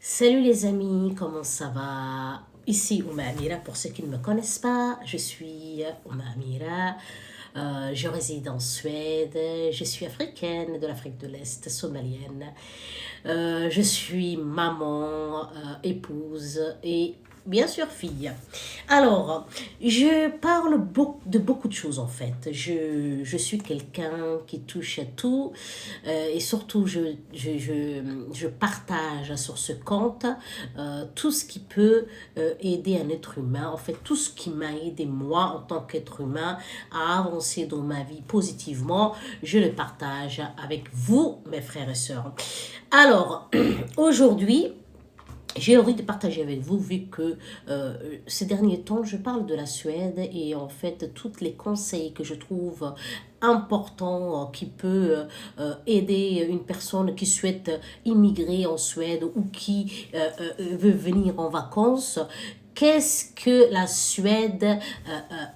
Salut les amis, comment ça va? Ici Ouma Amira, pour ceux qui ne me connaissent pas, je suis Ouma Amira, je réside en Suède, je suis africaine de l'Afrique de l'Est, somalienne. Je suis maman, épouse et bien sûr fille. Alors, je parle de beaucoup de choses en fait. Je suis quelqu'un qui touche à tout et surtout je partage sur ce compte tout ce qui peut aider un être humain, en fait tout ce qui m'a aidé moi en tant qu'être humain à avancer dans ma vie positivement, je le partage avec vous mes frères et sœurs. Alors, aujourd'hui, j'ai envie de partager avec vous, vu que ces derniers temps, je parle de la Suède et en fait, tous les conseils que je trouve importants qui peut aider une personne qui souhaite immigrer en Suède ou qui veut venir en vacances. Qu'est-ce que la Suède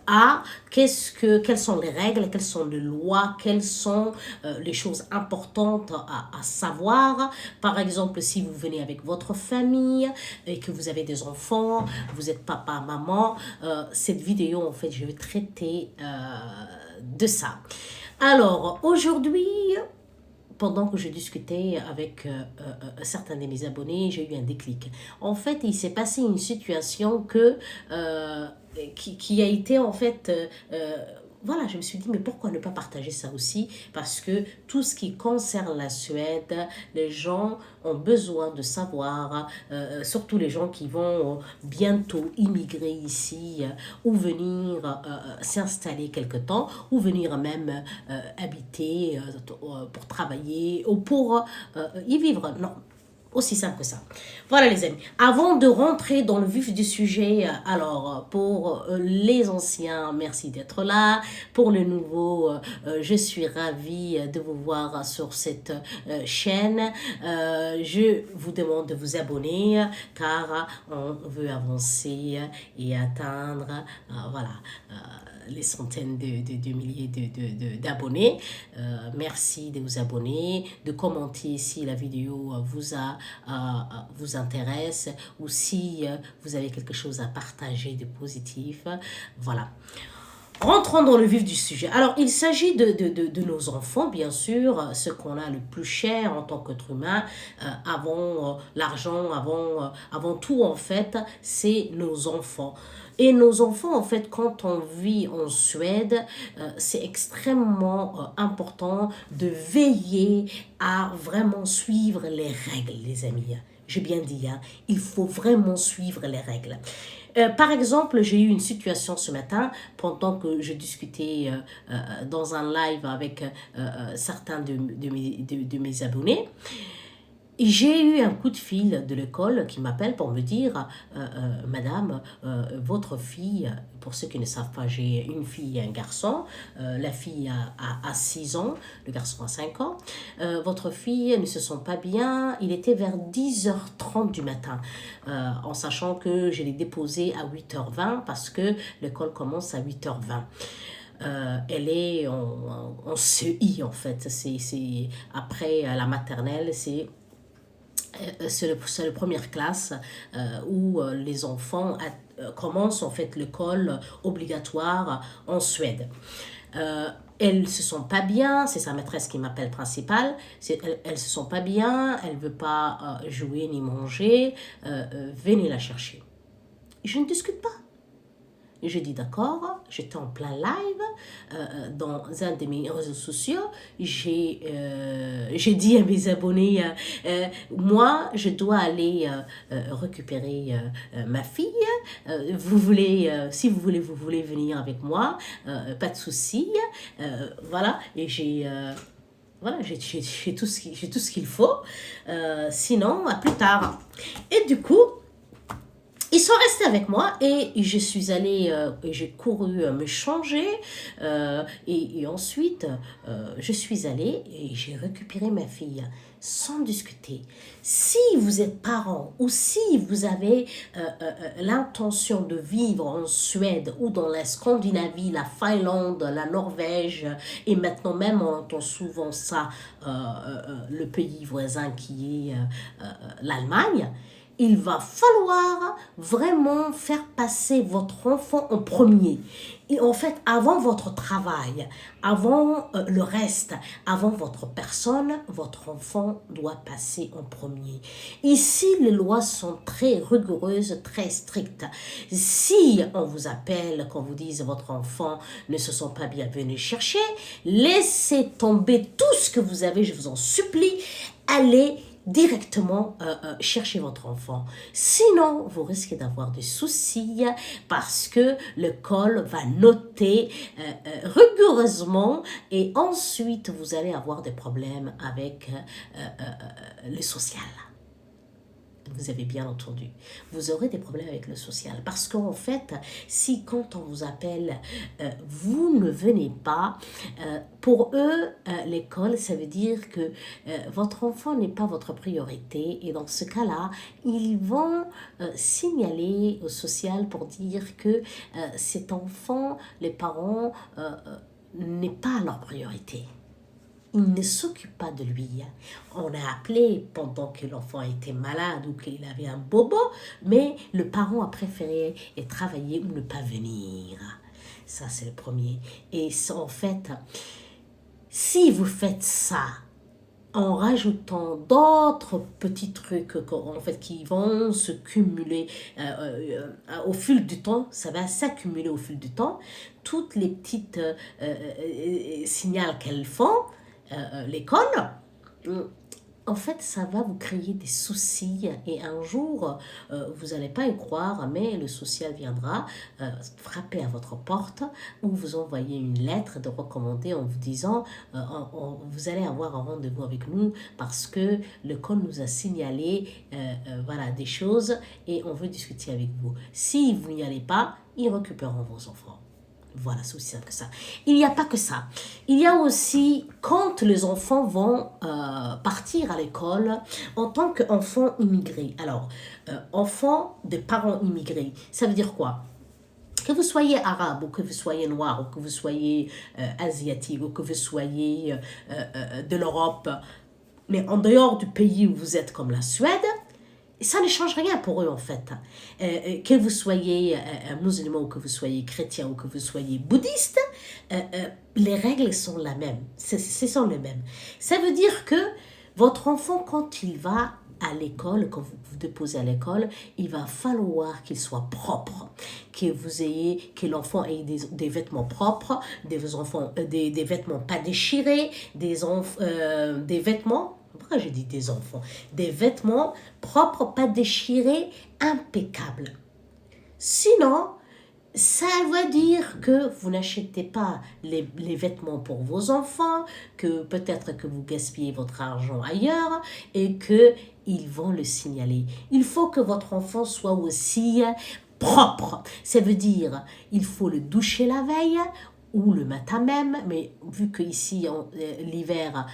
a, quelles sont les règles, quelles sont les lois, quelles sont les choses importantes à savoir. Par exemple, si vous venez avec votre famille et que vous avez des enfants, vous êtes papa, maman, cette vidéo, en fait, je vais traiter de ça. Alors, aujourd'hui, pendant que je discutais avec certains de mes abonnés, j'ai eu un déclic. En fait, il s'est passé une situation qui a été en fait voilà, je me suis dit, mais pourquoi ne pas partager ça aussi? Parce que tout ce qui concerne la Suède, les gens ont besoin de savoir, surtout les gens qui vont bientôt immigrer ici ou venir s'installer quelque temps, ou venir même habiter pour travailler ou pour y vivre. Non, aussi simple que ça. Voilà les amis. Avant de rentrer dans le vif du sujet, alors pour les anciens, merci d'être là. Pour les nouveaux, je suis ravie de vous voir sur cette chaîne. Je vous demande de vous abonner car on veut avancer et atteindre voilà, les centaines de milliers d'abonnés. Merci de vous abonner, de commenter si la vidéo vous intéresse ou si vous avez quelque chose à partager de positif. Voilà. Rentrons dans le vif du sujet. Alors, il s'agit de nos enfants, bien sûr, ce qu'on a le plus cher en tant qu'être humain, avant l'argent, avant tout, en fait, c'est nos enfants. Et nos enfants, en fait, quand on vit en Suède, c'est extrêmement important de veiller à vraiment suivre les règles, les amis. J'ai bien dit, hein, il faut vraiment suivre les règles. Par exemple, j'ai eu une situation ce matin pendant que je discutais dans un live avec certains de mes abonnés. J'ai eu un coup de fil de l'école qui m'appelle pour me dire Madame, votre fille, pour ceux qui ne savent pas, j'ai une fille et un garçon. La fille a 6 ans, le garçon a 5 ans. Votre fille ne se sent pas bien. Il était vers 10h30 du matin, en sachant que je l'ai déposée à 8h20 parce que l'école commence à 8h20. Elle est en CI en fait. C'est après la maternelle, c'est la première classe où les enfants commencent en fait l'école obligatoire en Suède. Elles se sont pas bien, c'est sa maîtresse qui m'appelle principale, elles se sont pas bien, elle veut pas jouer ni manger, venez la chercher. Je ne discute pas. J'ai dit d'accord, j'étais en plein live dans un de mes réseaux sociaux. J'ai dit à mes abonnés, moi je dois aller récupérer ma fille. Vous voulez, si vous voulez venir avec moi, pas de souci. Voilà, et voilà, j'ai tout ce qu'il faut. Sinon, à plus tard. Et du coup, ils sont restés avec moi et je suis allée, j'ai couru me changer et ensuite je suis allée et j'ai récupéré ma fille sans discuter. Si vous êtes parent ou si vous avez l'intention de vivre en Suède ou dans la Scandinavie, la Finlande, la Norvège et maintenant même on entend souvent ça, le pays voisin qui est l'Allemagne, il va falloir vraiment faire passer votre enfant en premier. Et en fait, avant votre travail, avant le reste, avant votre personne, votre enfant doit passer en premier. Ici, les lois sont très rigoureuses, très strictes. Si on vous appelle, qu'on vous dise votre enfant ne se sent pas bien, venez chercher, laissez tomber tout ce que vous avez, je vous en supplie, allez directement chercher votre enfant. Sinon, vous risquez d'avoir des soucis parce que l'école va noter rigoureusement et ensuite vous allez avoir des problèmes avec le social. Vous avez bien entendu. Vous aurez des problèmes avec le social. Parce qu'en fait, si quand on vous appelle, vous ne venez pas, pour eux, l'école, ça veut dire que votre enfant n'est pas votre priorité. Et dans ce cas-là, ils vont signaler au social pour dire que cet enfant, les parents, n'est pas leur priorité. Il ne s'occupe pas de lui. On a appelé pendant que l'enfant était malade ou qu'il avait un bobo, mais le parent a préféré travailler ou ne pas venir. Ça, c'est le premier. Et en fait, si vous faites ça, en rajoutant d'autres petits trucs en fait, qui vont se cumuler au fil du temps, ça va s'accumuler au fil du temps, toutes les petites signaux qu'elles font, l'école, en fait, ça va vous créer des soucis et un jour, vous n'allez pas y croire, mais le social viendra frapper à votre porte ou vous envoyer une lettre de recommandé en vous disant vous allez avoir un rendez-vous avec nous parce que l'école nous a signalé voilà, des choses et on veut discuter avec vous. Si vous n'y allez pas, ils récupéreront vos enfants. Voilà, c'est aussi simple que ça. Il n'y a pas que ça. Il y a aussi quand les enfants vont partir à l'école en tant qu'enfants immigrés. Alors, enfants de parents immigrés, ça veut dire quoi? Que vous soyez arabe, ou que vous soyez noir, ou que vous soyez asiatique, ou que vous soyez de l'Europe, mais en dehors du pays où vous êtes comme la Suède, ça ne change rien pour eux en fait. Que vous soyez musulman ou que vous soyez chrétien ou que vous soyez bouddhiste, les règles sont les mêmes. Ce sont les mêmes. Ça veut dire que votre enfant, quand il va à l'école, quand vous vous déposez à l'école, il va falloir qu'il soit propre, que l'enfant ait des vêtements propres, des vêtements pas déchirés, des vêtements. Pourquoi j'ai dit des enfants? Des vêtements propres, pas déchirés, impeccables. Sinon, ça veut dire que vous n'achetez pas les vêtements pour vos enfants, que peut-être que vous gaspillez votre argent ailleurs et qu'ils vont le signaler. Il faut que votre enfant soit aussi propre. Ça veut dire il faut le doucher la veille ou le matin même, mais vu qu'ici, l'hiver,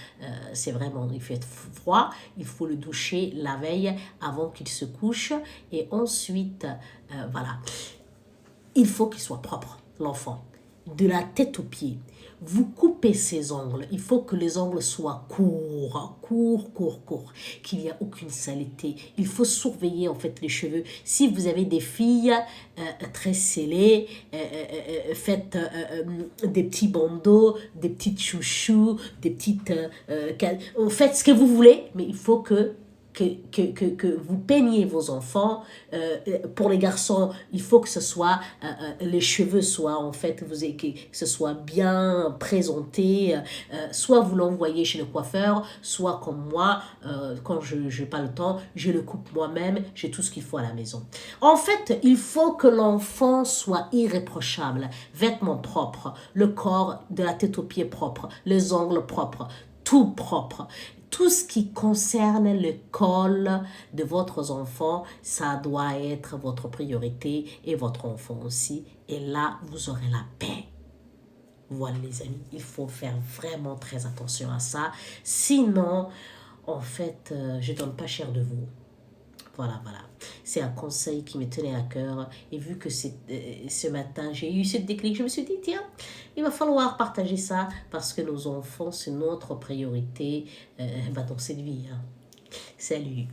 c'est vraiment, il fait froid, il faut le doucher la veille avant qu'il se couche, et ensuite, voilà, il faut qu'il soit propre, l'enfant, de la tête aux pieds. Vous coupez ses ongles, il faut que les ongles soient courts, qu'il n'y a aucune saleté. Il faut surveiller en fait les cheveux. Si vous avez des filles très scellées, faites des petits bandeaux, des petites chouchous, des petites... faites ce que vous voulez, mais il faut que vous peignez vos enfants. Pour les garçons, il faut que ce soit les cheveux soient en fait que ce soit bien présenté, soit vous l'envoyez chez le coiffeur, soit comme moi, quand je n'ai pas le temps, je le coupe moi-même, j'ai tout ce qu'il faut à la maison. En fait, il faut que l'enfant soit irréprochable, vêtements propres, le corps de la tête aux pieds propre, les ongles propres, tout propre. Tout ce qui concerne le col de votre enfant, ça doit être votre priorité et votre enfant aussi. Et là, vous aurez la paix. Voilà les amis, il faut faire vraiment très attention à ça. Sinon, en fait, je ne donne pas cher de vous. Voilà. C'est un conseil qui me tenait à cœur. Et vu que ce matin, j'ai eu ce déclic, je me suis dit, tiens, il va falloir partager ça parce que nos enfants, c'est notre priorité dans cette vie. Salut.